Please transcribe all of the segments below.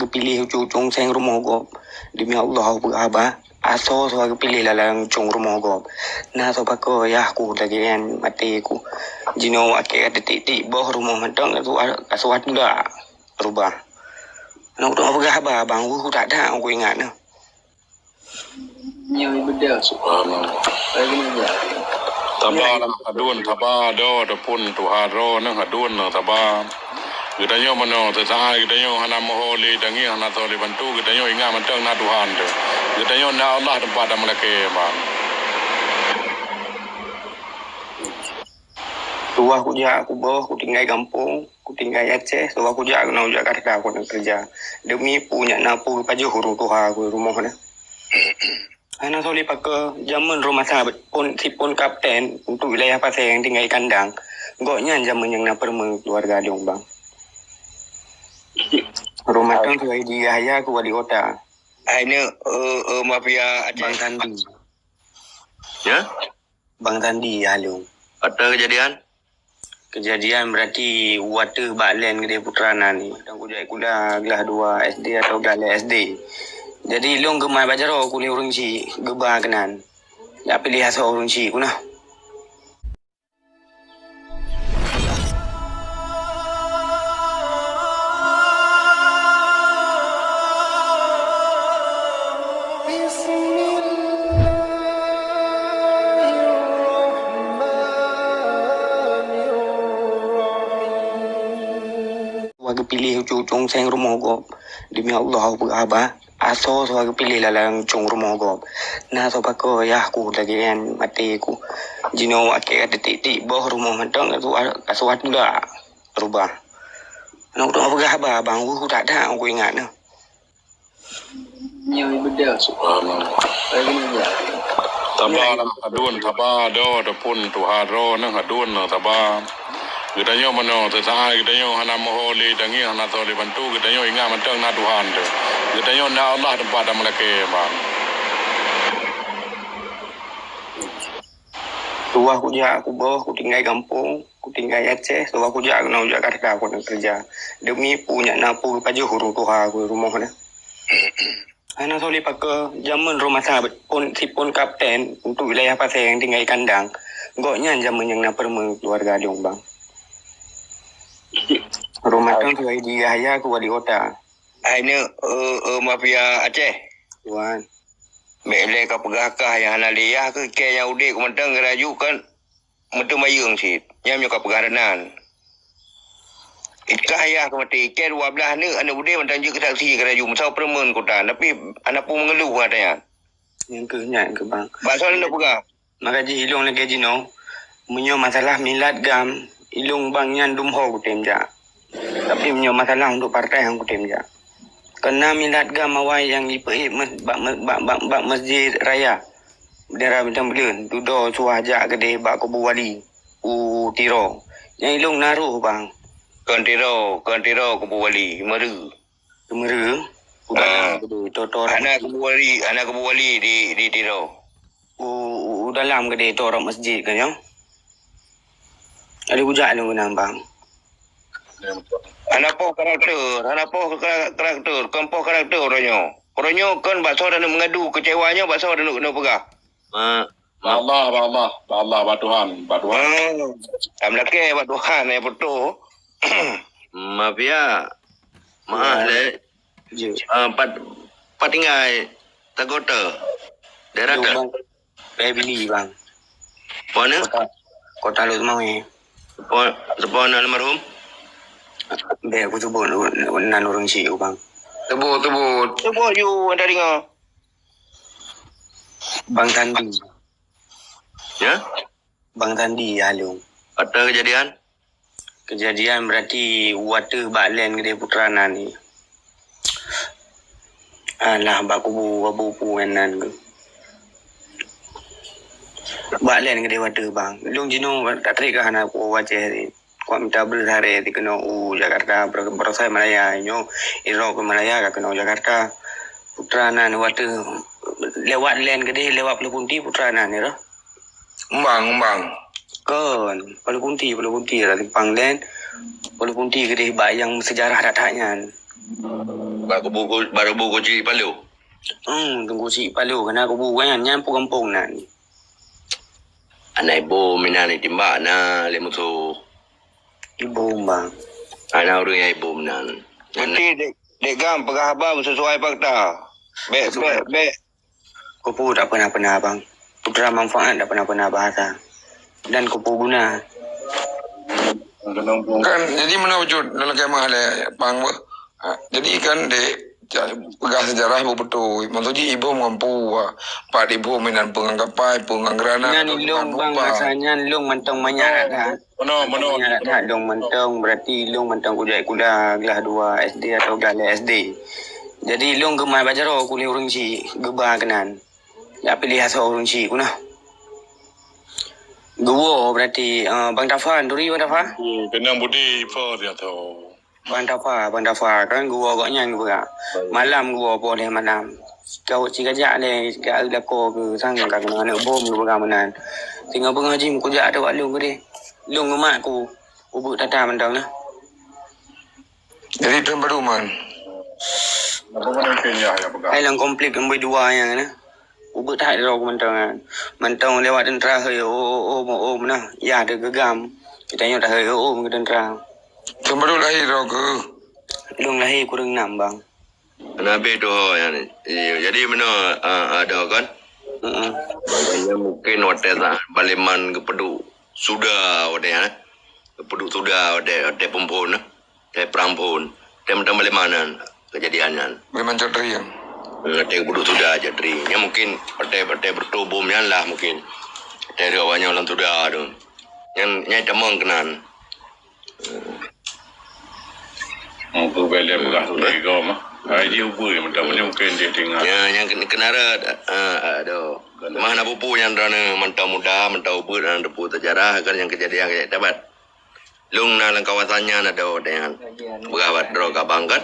aku pilih cung seng rumah gop. Demi Allah aku abah. Aso so aku pilih lalang cung rumah gop. Nah so pako ya aku lagi kan mati aku. Jino ake ada titik bawah rumah mentang itu aswat dah rubah. Nak tu apa abah bang aku tak ada aku ingat nah. Nhiều benda Subhanallah. lagi ni ya. Taba lang hadun taba do pun tu haro nang hadun no taba. Kita nyo mano sa kita nyo hana moholi dangi hana toli bantu kita nyo ingat mantang na Tuhan tu. Kita nyo na Allah tempat dah melake bang. Tua aku je aku bawah aku tinggal kampung, aku tinggal Aceh. Tua aku je aku nak Jakarta aku nak kerja. Demi punya napu paju huru tuha aku rumah ni. Ana soleh pakai zaman rumah sahabat pun si pun kapten untuk wilayah pasir yang tinggal kandang. Goknya zaman yang nak perma keluarga dia bang. Rumah tu tu di Yahya aku wali kota. Ini mafia Aceh. Bang Tandi. Ya? Bang Tandi Halung. Ada kejadian? Kejadian berarti water baklen gede putrana ni. Dan kujai kuda gelah 2 SD atau gelah SD. Jadi long gemai bajaro kulit orang ci gebah kenan. Ya pilih asal orang ci kuna. Aku pilih cung seng rumah gop. Demi Allah aku abah. Aso so aku pilih lalang cung rumah gop. Nah so pako ya aku lagi kan mati aku. Jino ake ada titik bawah rumah mentang itu aswat dah rubah. Nak tu apa abah bang aku tak ada aku ingat nah. Nhiều benda Subhanallah. lagi ni ya. Taba lang hadun taba do pun tu haro nang hadun no taba. Kita nyo mano sa kita nyo hana moholi dangi hana toli bantu kita nyo ingat mantang na Tuhan tu. Kita nyo na Allah tempat dah melake bang. Tua aku je aku bawah aku tinggal kampung, aku tinggal Aceh. Tua aku je aku nak Jakarta aku nak kerja. Demi punya napu paju huru tuha aku rumah ni. Ana soleh pakai zaman rumah sahabat pun si pun kapten untuk wilayah pasir yang tinggal kandang. Goknya zaman yang nak perma keluarga dia bang. Rumah tu tu di Yahya aku wali kota. Ini mafia Aceh. Tuan. Mele ka pegakah yang hana liyah ke ke yang udik mentang geraju kan mentu mayung sit. Nyam yo ka pegaranan. Ikah ya ke mati ke 12 ni anda udik mentang je kesaksi geraju musau permen kota tapi anak pun mengeluh katanya. Yang ke bang. Bahasa anda pegah. Maka ji ilung lagi jino. Menyo masalah milad gam ilung bang nyan dumho ku temja. Tapi menyo masalah untuk partai yang ku temja. Kena milad gam awai yang ipei bak masjid raya. Daerah Bintang Belun. Dudo suaja gede bak kubu wali. Tiro. Yang ilung naruh bang. Kantiro kubu wali meru. Kemeru. Gede totor. Anak kubu wali di Tiro. Dalam gede torok masjid kan ya. Ada bujak ni guna bang. Anak po karakter, kampo karakter orangnya. Orangnya kan bakso dan mengadu kecewanya bakso dan nak pegah. Allah Tuhan. Amlake buat Tuhan betul. Mafia. Mahal le. Pat tinggal Tagota. Daerah tu. Beli bang. Mana? Kota lu mau ni. Sepon almarhum. Be aku sebut nan orang si bang. Tebut you anda dengar. Bang Tandi. Ya? Bang Tandi Halung. Ada kejadian? Kejadian berarti water baklen gede putrana ni. Alah bak kubu abu kanan ke. Baklen gede water bang. Long jino tak terik kan aku wajah ni. Kau minta berhari di kena Jakarta berasai Malaya nyo iro ke Malaya ke kena Jakarta putrana ni water lewat len gede lewat Pulau putrana ni lah. Umbang. Kan, Pulau Kunti lah di Panglen. Pulau Kunti gede bayang sejarah datanya. Baru buku cik palu. Tunggu si palu kena kubu kan nyampu kampung nan. Anak ibu mina ni timbak na lemutu. Ibu bang. Anak orang yang ibu minan. Nanti dek gam pegah abang sesuai fakta. Be. Kupu tak pernah bang. Putra manfaat tak pernah bahasa. Dan kupu guna. Kan jadi mana wujud dalam kemah le bang jadi kan pegang sejarah ibu betul maksudnya ibu mampu pak ibu minan penganggapan penganggaran Nyan ilung bang rasanya ilung mentong manyarat ha. Mana Manyarat ha ilung mentong berarti ilung mentong kuda gelah 2 SD atau gelah SD. Jadi ilung gemai bajaro kulit urang si geba kenan. Ya pilih asal urang si kuna. Guwo berarti Bang Tafa, duri Bang Tafa? Kenang budi for dia tu. Bang Tafa kan guwo agaknya juga. Malam guwo boleh malam. Kau cik ajak le, cik lako ke sang ka kena anak bom ke bagaimana. Tinggal pengaji ku jak ada walu ke dia. Long mak ku ubuk tata mentang lah. jadi tuan baru man Apa mana Kenya yang pegang? Hai lang komplit ambil dua yang na. Ubuk tak ada aku mentang. Mentang lewat tentera he nah. Ya ada gegam. Kita tanya dah he ke tentera. tuan baru lahir ke Long lahir kurang 6 bang. Nabi tu yang jadi mana ada kan? Yang mungkin hotel baliman kepedu sudah hotel kepedu sudah hotel pempun perampun tem balimanan kejadiannya. memang codri yang Hotel kepedu sudah jadi. Yang mungkin hotel bertubumnya lah mungkin. Dari awalnya orang sudah tu. Yang nyai temang kenan. Aku bela pegang tu lagi kau mah. Hai dia ubah yang mungkin dia tinggal. Yang kenara ada mana pupu yang dana mentau muda mentau ubur dan depu sejarah kan yang kejadian kayak dapat lung na lang kawasannya ada dengan begawat dro kabangkat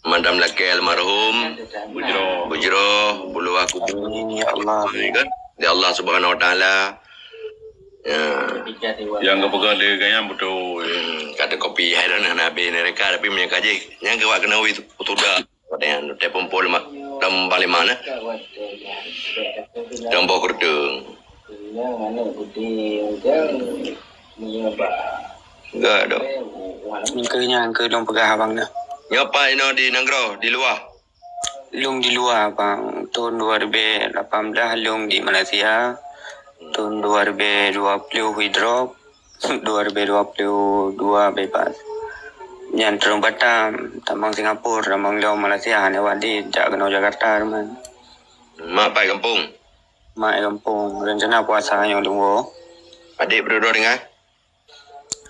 madam laki almarhum bujro bulu aku Ya Allah. kan di Allah Subhanahu wa taala Yang kau pegang dia kayaknya betul. kata kopi hai dan nabi mereka tapi mereka kaji yang kau kena itu sudah dengan tepempol mak tam balik mana tam bawa kerudung enggak ada Angka long pegah abang dah. nyapa ino di Nanggro di luar Long di luar bang. Tahun 2018 long di Malaysia. Tahun 2020 withdraw. 2022 bebas. Yang terung Batam, tambang Singapura, tambang Leong Malaysia, ni wadi jak kena Jakarta teman. mak pai kampung Mai kampung rencana puasa yang tunggu. adik berdua dengan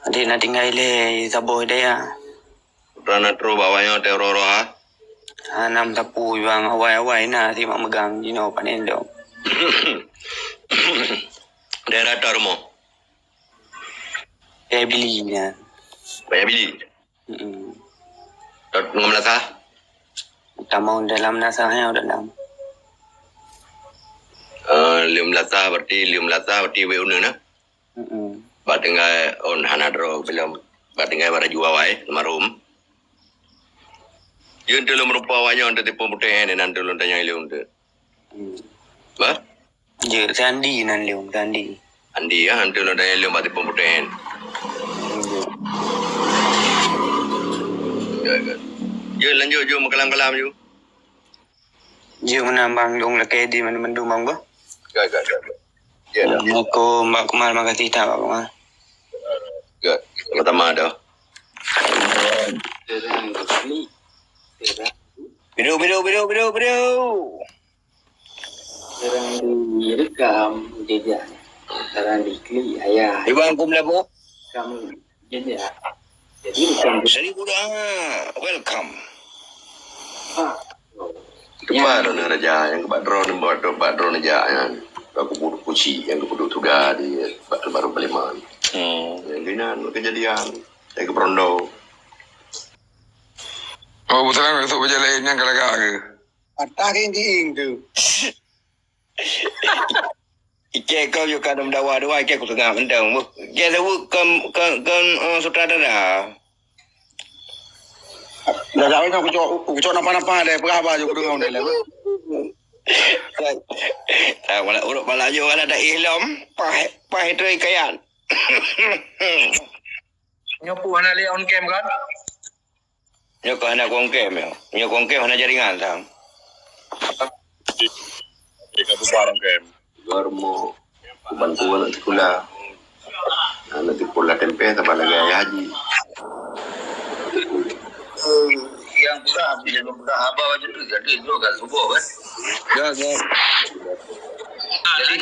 Adik nak tinggal le Saboh dia. Rana tro bawanya teror ha Hanam tapu bang awai-awai na si mak megang jino panen dong. daerah Tarmo Dia belinya. banyak bili tak ngamlasa Tamau dalam nasahnya dalam. lium lasa berarti we ununa bat dengan on hanadro belum bat dengan bara jua wae marum yun dulu merupa wanya on tipe putih nan dulu tanya lium tu ba Je sandi nan leum sandi. andi ya dulu tanya lium bat tipe putih ya lanjut jo makalam-kalam jo Je menambang dong leke di mana mendung bang ba. gak ya dah Aku mbak Kemal makasih tak bang. gak pertama dah Video. Sekarang direkam jejak. Sekarang diklik ayah. Iwan kum labo. Kamu jejak. Jadi rekam Seribu dah. Welcome. apa? Kepada raja yang kepada drone aja yang aku butuh kunci yang aku butuh tugas di baru Paliman. Yang dinan kejadian saya ke Prondo. oh betul kan itu baca lain yang kelakar ke Patah ini tu. Ike kau juga kadang dawa dua ike aku tengah mendang. Ike tahu kan sutradara. Dah jauh nak kucok napa-napa deh, berapa je kudung deh lah. Tak malah urut malah jo kan ada ilm, pah itu ikayan. Nyopu hana le on cam kan? Nyo ko hana kongkem yo. Nyo kongkem hana jaringan tang. Ika tu barang kem. Gormo bantuan sekolah. Nanti pula tempe tambah lagi haji. Yang pula bila mudah haba macam tu jadi tu kan subuh kan. Ya. Jadi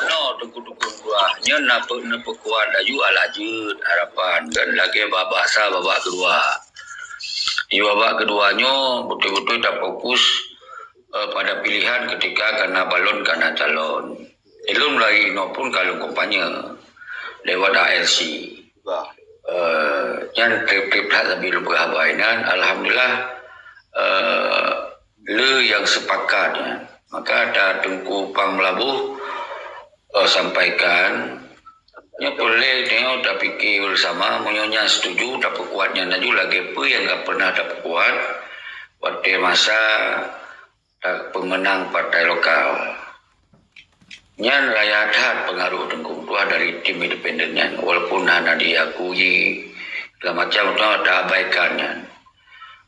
no tunggu dua. Nya napa kuat laju alajut harapan kan lagi bahasa babak kedua. Di babak keduanya betul-betul tak fokus pada pilihan ketika karena balon karena calon. Elun lagi no pun kalau kampanye lewat ALC. Yang trip-trip sambil berhabainan alhamdulillah le yang sepakat ya. Maka ada Tengku Pang Melabuh sampaikan nya boleh tengok dah fikir bersama monyonya setuju tak kuatnya naju lagi apa yang tak pernah dapat kuat pada masa pemenang partai lokal. Nyan rakyat hat pengaruh Tengku Tua dari tim independennya walaupun hanya diakui segala macam itu ada abaikannya.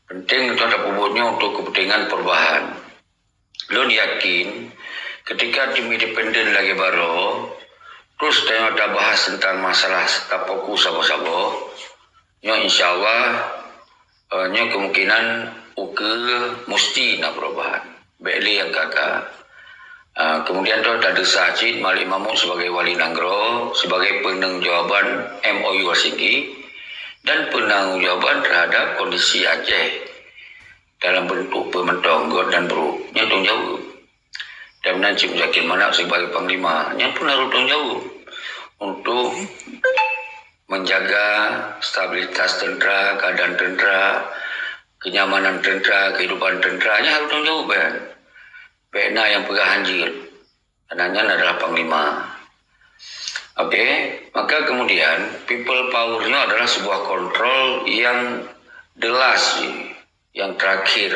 Penting itu ada puputnya untuk kepentingan perubahan. Lo yakin ketika tim independen lagi baru terus tengok ada bahas tentang masalah tak fokus sabo-sabo nya insyaallah nya kemungkinan mesti nak perubahan. Beli yang kakak. Kemudian tu ada Sajid Malik Mahmud sebagai wali Nanggro sebagai penanggujawaban MOU Helsinki dan penanggujawaban terhadap kondisi Aceh dalam bentuk pementong God dan Bro yang tanggung jawab. Dan Najib Zakir Manap sebagai panglima yang pun harus tanggung jawab untuk menjaga stabilitas tentera, keadaan tentera, kenyamanan tentera, kehidupan tenteranya harus tanggung jawab kan. Pena yang pegang hanjir anaknya adalah panglima. Okey, maka kemudian people power-nya adalah sebuah kontrol yang jelas yang terakhir.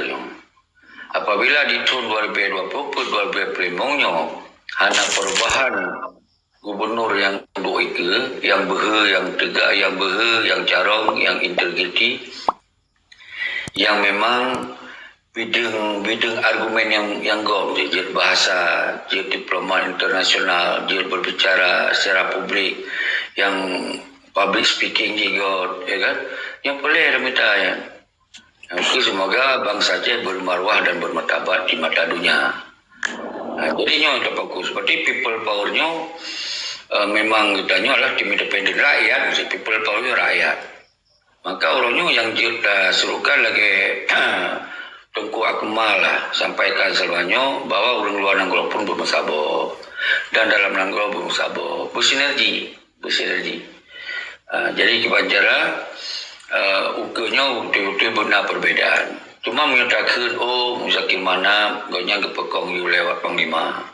Apabila di tahun 2020-2025 hanya perubahan gubernur yang dua itu, yang behe, yang tegak, yang behe, yang carong, yang integriti, yang memang bidang argumen yang gom, dia bahasa, dia diplomat internasional, dia berbicara secara publik, yang public speaking juga, ya kan? Yang boleh minta ya. Mungkin semoga bangsa Aceh bermarwah dan bermartabat di mata dunia. Jadinya itu fokus. Seperti people power-nya memang kitanya adalah tim independen rakyat, mesti people power-nya rakyat. Maka orangnya yang kita serukan lagi Tengku Akmal lah sampaikan selamanya bahwa orang luar Nanggro pun bermusabah dan dalam Nanggro bermusabah bersinergi. Jadi kebanjara ukenya betul-betul benar perbezaan. Cuma menyatakan Zakir Manap ganya kepekong you lewat panglima.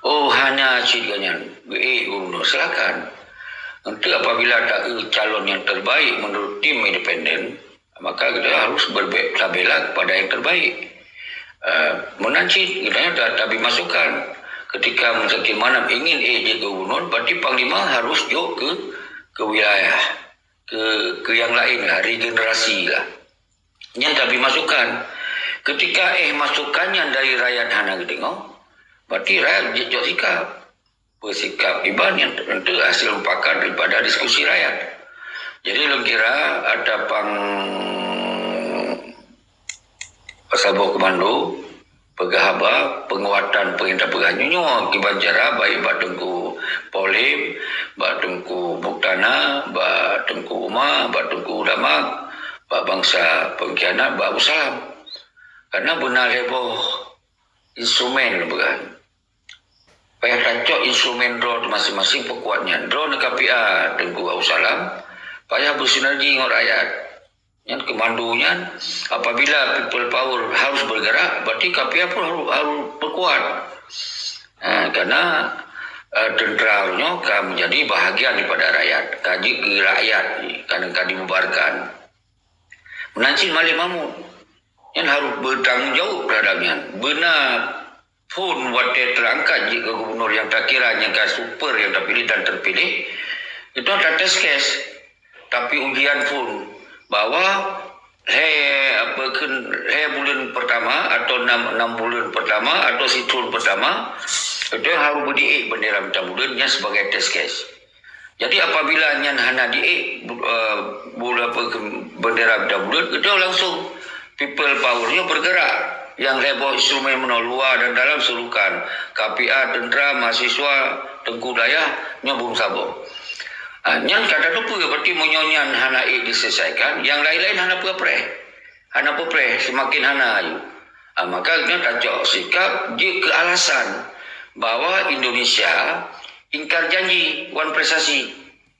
Hanya cikanya silakan. Nanti apabila ada calon yang terbaik menurut tim independen, maka kita harus berbela kepada yang terbaik. Menanci kita tak masukan. Ketika Zakir Manap ingin jadi gubernur, berarti panglima harus jauh ke wilayah, ke yang lain lah, regenerasi lah. Yang tak masukan. Ketika masukannya dari rakyat hana ketengok, berarti rakyat jauh sikap. Bersikap iban yang tentu hasil mufakat daripada diskusi rakyat. Jadi lo kira ada Pasabo Komando, Pegahaba, penguatan perintah pegahnya, Kibanjara, baik Batengku Polim, Batengku Buktana, Batengku Umar, Batengku Damak, Pak Bangsa Pengkhianat, Pak Abu Salam. Karena benar leboh instrumen bukan. Payah rancok instrumen draw masing-masing pekuatnya. Draw nak KPA Tengku Abu Salam, payah bersinergi dengan rakyat. Yang kemandunya, apabila people power harus bergerak, berarti KPA pun harus berkuat. Karena tenteranya akan menjadi bahagian daripada rakyat. Kaji ke rakyat, kadang-kadang dibubarkan. Menancin Malik Mahmud. Yang harus bertanggung jawab terhadapnya. Benar pun waktu terangkat jika gubernur yang tak kira yang super yang terpilih dan terpilih, itu ada test case. Tapi ujian pun bahwa bulan pertama atau 6 bulan pertama atau tahun pertama itu harus berdiik bendera bintang bulannya sebagai test case. Jadi apabila yang hana diik bendera bintang bulan itu langsung people powernya bergerak. Yang heboh instrumen menolua dan dalam serukan KPA, tentera, mahasiswa, Tengku Dayah nyobong sabuk. Yang kata tu pun berarti menyonyan hana diselesaikan, yang lain-lain hana pepre, semakin hana ayu. Maka dia tajak sikap dia ke alasan bahwa Indonesia ingkar janji, wan prestasi,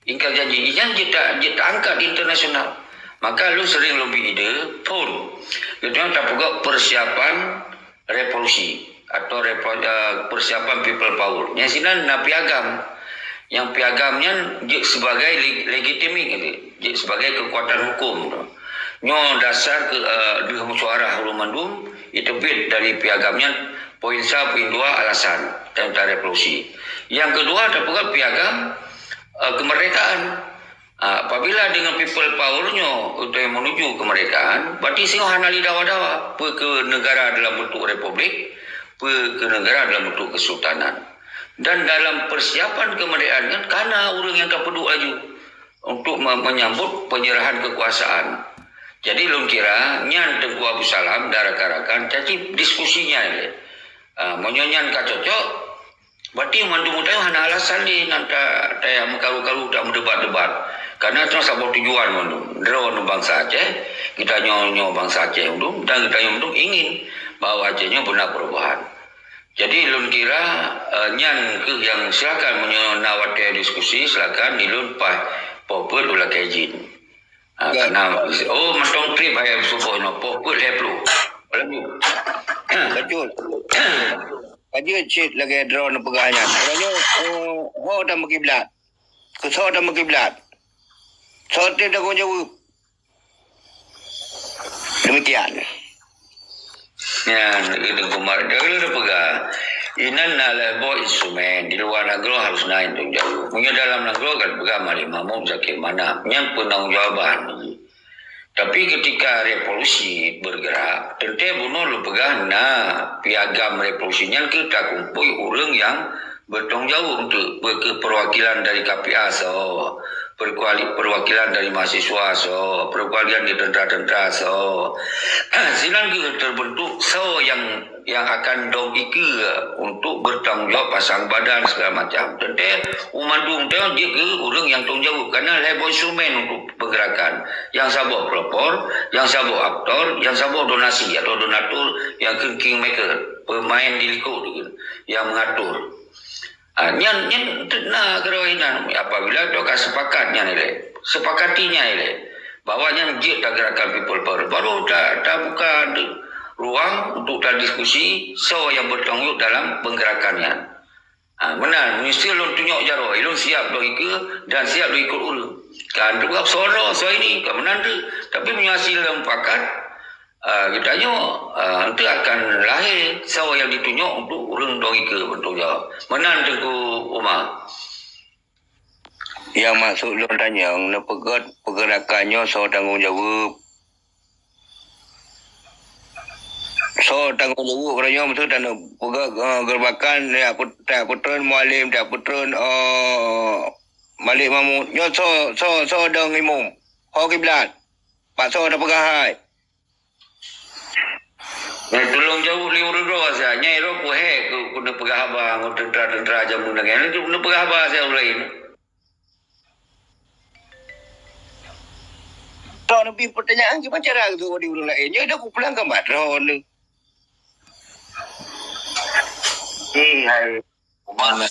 ingkar janji, yang dia tak angkat di internasional. Maka lu sering lebih ide pun itu tak juga persiapan revolusi atau persiapan people power. Yang sini nak piagam, yang piagamnya sebagai legitimik, sebagai kekuatan hukum. Nyo dasar ke dua musyawarah Ulumandum itu bit dari piagamnya poin 1, poin 2 alasan tentang revolusi. Yang kedua tak juga piagam kemerdekaan. Apabila dengan people powernya untuk menuju kemerdekaan, berarti singa hanali dawa-dawa ke negara dalam bentuk republik, ke negara dalam bentuk kesultanan. Dan dalam persiapan kemerdekaan kan karena orang yang tak peduli laju untuk menyambut penyerahan kekuasaan. Jadi lom kira nyan Tengku Abdul Salam darak-darakan jadi diskusinya ini. Menyonyan cocok berarti mandu-mandu hana alasan ni nanti saya mengkaru-karu tak mendebat-debat. Karena itu sabot tujuan mandu. Draw bangsa Aceh, kita nyo bangsa Aceh mandu dan kita nyo ingin bahawa Acehnya benar perubahan. Jadi lun kira nyan ke yang silakan menyonawat diskusi silakan dilun pah poput ulah kejin. Karena mastong trip ayam subuh no poput heplu. Betul. Aja cik lagi draw na pegahnya. Katanya ho dah makiblat. Kesau dah makiblat. Sote dah kau jawab. Demikian. Ya, itu kemarin dia pegang. Inan nala bawa instrumen di luar negeri harus naik untuk jauh. Punya dalam negeri kan pegang Malik Mahmud Zakir Mana yang penanggung-jawaban. Tapi ketika revolusi bergerak, tentu bunuh lu pegang piagam revolusinya kita kumpul orang yang bertanggung jawab untuk perwakilan dari KPA perwakilan dari mahasiswa perwakilan di tentera-tentera sinan kita terbentuk yang akan dong untuk bertanggung jawab pasang badan segala macam. Tentu umandung dia ke orang yang tanggung jawab karena lebar instrumen untuk pergerakan. Yang sabuk pelopor, yang sabuk aktor, yang sabuk donasi atau donatur, yang kingmaker, pemain di liku yang mengatur. Nyan kerohinan apabila doa sepakatnya sepakatinya bahwa yang dia tak gerakan people power baru tak buka ruang untuk tak diskusi yang bertanggung dalam penggerakannya. Benar, mesti lu tunjuk jaro, lu siap lu ikut dan siap lu ikut ulu. Kan tu solo ini kemenan tu, tapi menghasil dalam pakat kita nanti akan lahir yang ditunjuk untuk orang dong ikut bentuk jawab. Menan Tengku Umar. Yang maksud lu tanya, pergerakannya tanggung jawab. Tanggung jawab kerana maksud dan gerbakan tak putran mualim tak putran Malik Mahmud. Nyo dong imum. Ho kiblat. Pak dah pegahai. Tolong jauh liur roh saya. Nyai roh kuhe kuna pegah abang tentera jamu dengan itu kuna pegah abang saya lain. Roh lebih pertanyaan gimana cara tu di ulang lain. Nya dah ku pulang ke mat roh ni. Hai. Mana?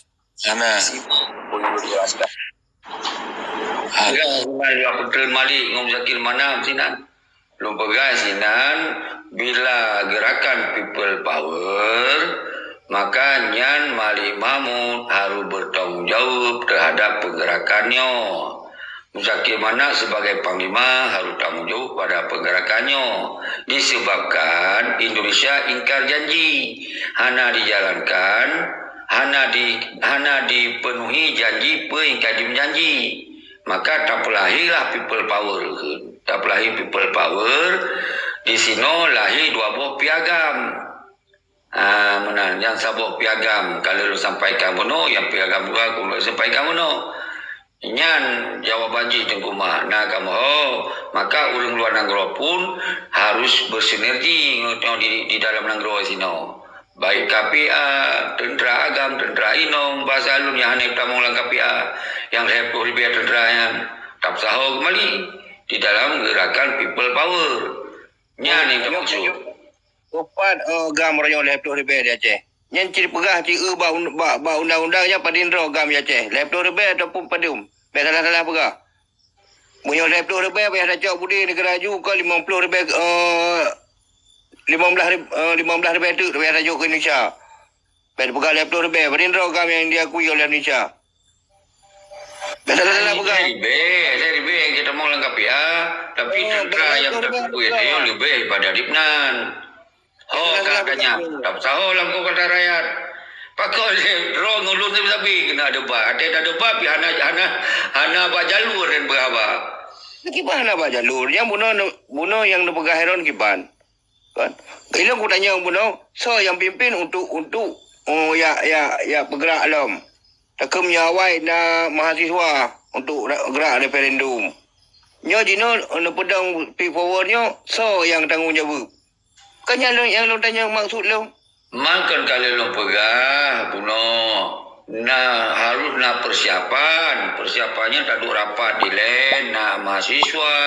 Ya, mari aku turun Malik ngom Zakir Mana sinan. Lu pegang sinan bila gerakan people power maka nyan Malik Mahmud harus bertanggung jawab terhadap pergerakannya. Muzakir Manak sebagai Panglima harus tanggung jawab pada pergerakannya. Disebabkan Indonesia ingkar janji. Hana dijalankan, hana dipenuhi janji, ingkar janji. Maka tak lahirlah people power. Tak lahir people power. Di sini lahir dua buah piagam. Menang yang sabuh piagam kalau lu sampaikan mono, yang piagam dua aku sampaikan mono. Nyan jawaban ji tengkuma nak kamu maka urang luar negara pun harus bersinergi di dalam negara sini. Baik KPA, tentera agam, tentera inom, bahasa alun yang hanya tamu lang KPA yang repot lebih tentera yang tak sahau kembali di dalam gerakan people power. Nyan yang maksud. Upat gam rayon laptop repair di Aceh. Nyan ciri pegah ciri ba undang-undangnya padindro gam di Aceh. Laptop repair ataupun padum. Salah-salah pegah. Punya laptop repair payah dah cak budi negara ju ke 50 repair 15 repair tu payah dah ke Indonesia. Payah pegah laptop repair padindro gam yang diakui oleh Indonesia. Salah-salah pegah. Saya lebih yang kita mau lengkapi tapi tentera yang terkumpul itu lebih pada Dipnan. Katanya tak tahu lah kau kata rakyat. Pakau roh ngulun tapi kena debat. Ada debat pi hana ba jalur dan berapa. Kipan hana ba jalur yang bunuh yang pegah heron kipan. Kan? Kalau aku tanya bunuh, so yang pimpin untuk ya bergerak alam. Takem nyawai na mahasiswa untuk gerak referendum. Nyo jino pedang forwardnya so yang tanggung jawab. Kan yang lu tanya maksud lu? Makan kalau lu pegah harus persiapan. Persiapannya tak ada rapat di lain, mahasiswa,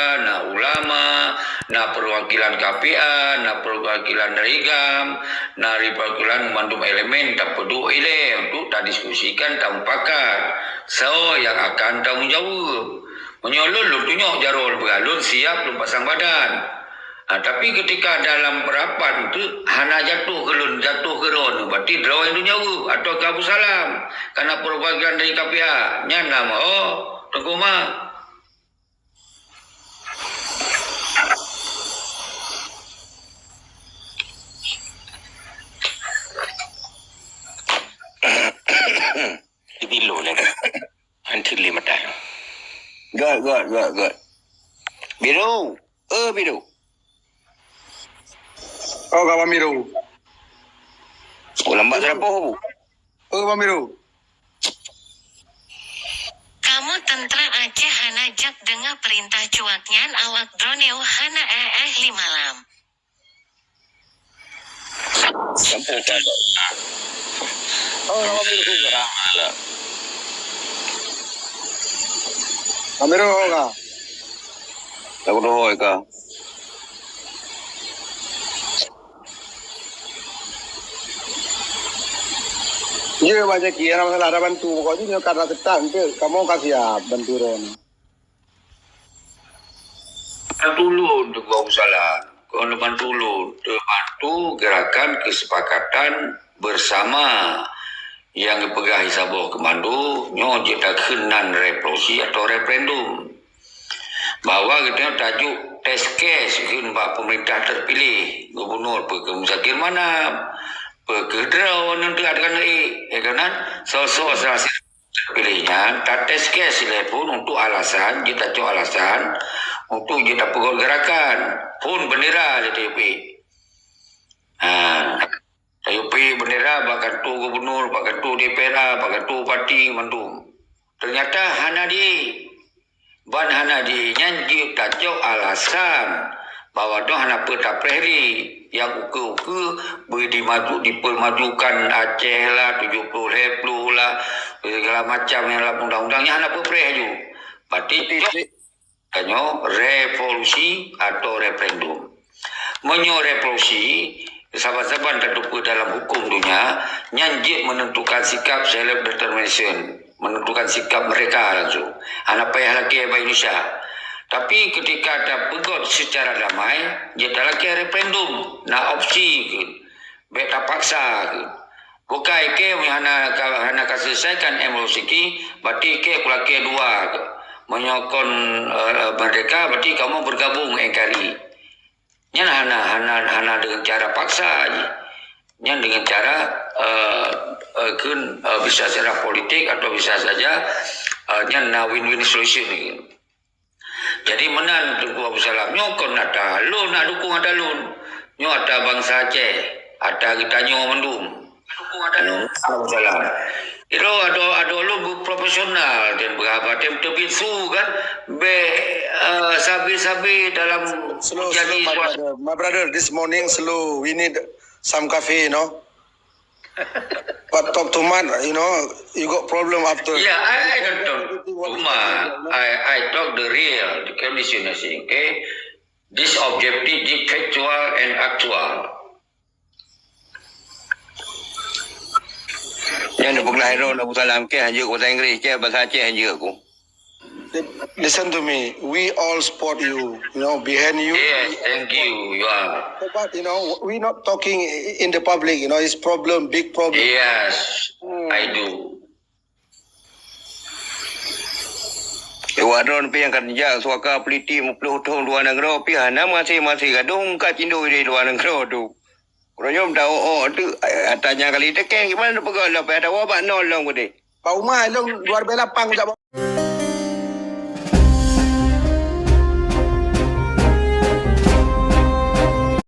ulama, perwakilan KPA, perwakilan Rigam, perwakilan mandum elemen tak perlu untuk tak diskusikan tak pakat. So yang akan tanggung jawab. Menyolong lu tunjuk jarul beralun siap lu pasang badan. Tapi ketika dalam rapat itu hana jatuh ke ron berarti draw yang nyawa atau ke Abu Salam karena perwakilan dari KPA nya nama Tengku Mak. Itu lo lagi anti 5 tahun. Good. Biru. Biru. Oh, kawan Miru. Lambat serapoh. Kawan Miru. Kamu tentera Aceh hana jak dengar perintah cuaknya awak droneu hana 5 malam. Sampai dah. Oh, kawan Miru. Alah. Kawan Miru ka. Aku doh ka. Ya, baca kira masalah ada bantu. Pokoknya karena ketat nanti kamu kasih bantu ron. Dulu gua usaha. Kalau bantu gerakan kesepakatan bersama yang dipegahi Sabah Komando nyo jeta kenan revolusi atau referendum. Bahwa kita tajuk test case Pak pemerintah terpilih gubernur Muzakir Manak pekerja nanti akan kanan sosok serasi terpilihnya tak test case pun untuk alasan kita cok alasan untuk kita pegawai gerakan pun bendera TUP TUP bendera bahkan tu gubernur bahkan tu DPR bahkan tu parti mandum ternyata hana di nyanyi tak cok alasan bahwa doh hana peta prehli yang uke-uke dipermajukan Aceh lah 70 lah segala macam yang dalam undang-undangnya hana perpreh ju. Berarti kanyo revolusi atau referendum. Menyo revolusi sahabat-sahabat terduga dalam hukum dunia nyanjit menentukan sikap self determination, menentukan sikap mereka langsung. Hana payah lagi Indonesia. Tapi ketika ada pegot secara damai, dia tak lagi referendum, nak opsi ke, beta paksa ke. Bukan ke hana selesaikan emosi ki, berarti ke kulaki dua ke. menyokong Merdeka, berarti kamu bergabung NKRI. Nyan hana dengan cara paksa aja. Nyan dengan cara bisa secara politik atau bisa saja nyan na win-win solution ni. Jadi menan Tengku Abdul Salam nyokon ada lu nak dukung ada lu. Nyo ada bangsa Aceh, ada kita nyo mendung. Dukung ada lu. Abdul Salam. Itu ada lu profesional dan berapa tem terbisu kan be sabi dalam Slow, jadi slow, my brother. This morning slow. We need some coffee, you know. But talk too much, you know. You got problem after. yeah, I don't talk too much. I talk the real, the condition, okay? This objective, factual and actual. Yang nak berkelai roh nak salam ke hanya bahasa Inggeris ke bahasa Aceh hanya aku. Listen to me. We all support you. You know, behind you. Yes, thank you. You are. But you know, we're not talking in the public. You know, it's problem, big problem. Yes, I do. Wadron pi yang kerja suaka peliti 50 tahun luar negara pi hana masih gadung ka cindo di luar negara tu. Ronyom tahu tu tanya kali teken gimana pegawai lah pada wabak nolong gede. Pak Umar, long luar bela pang jap.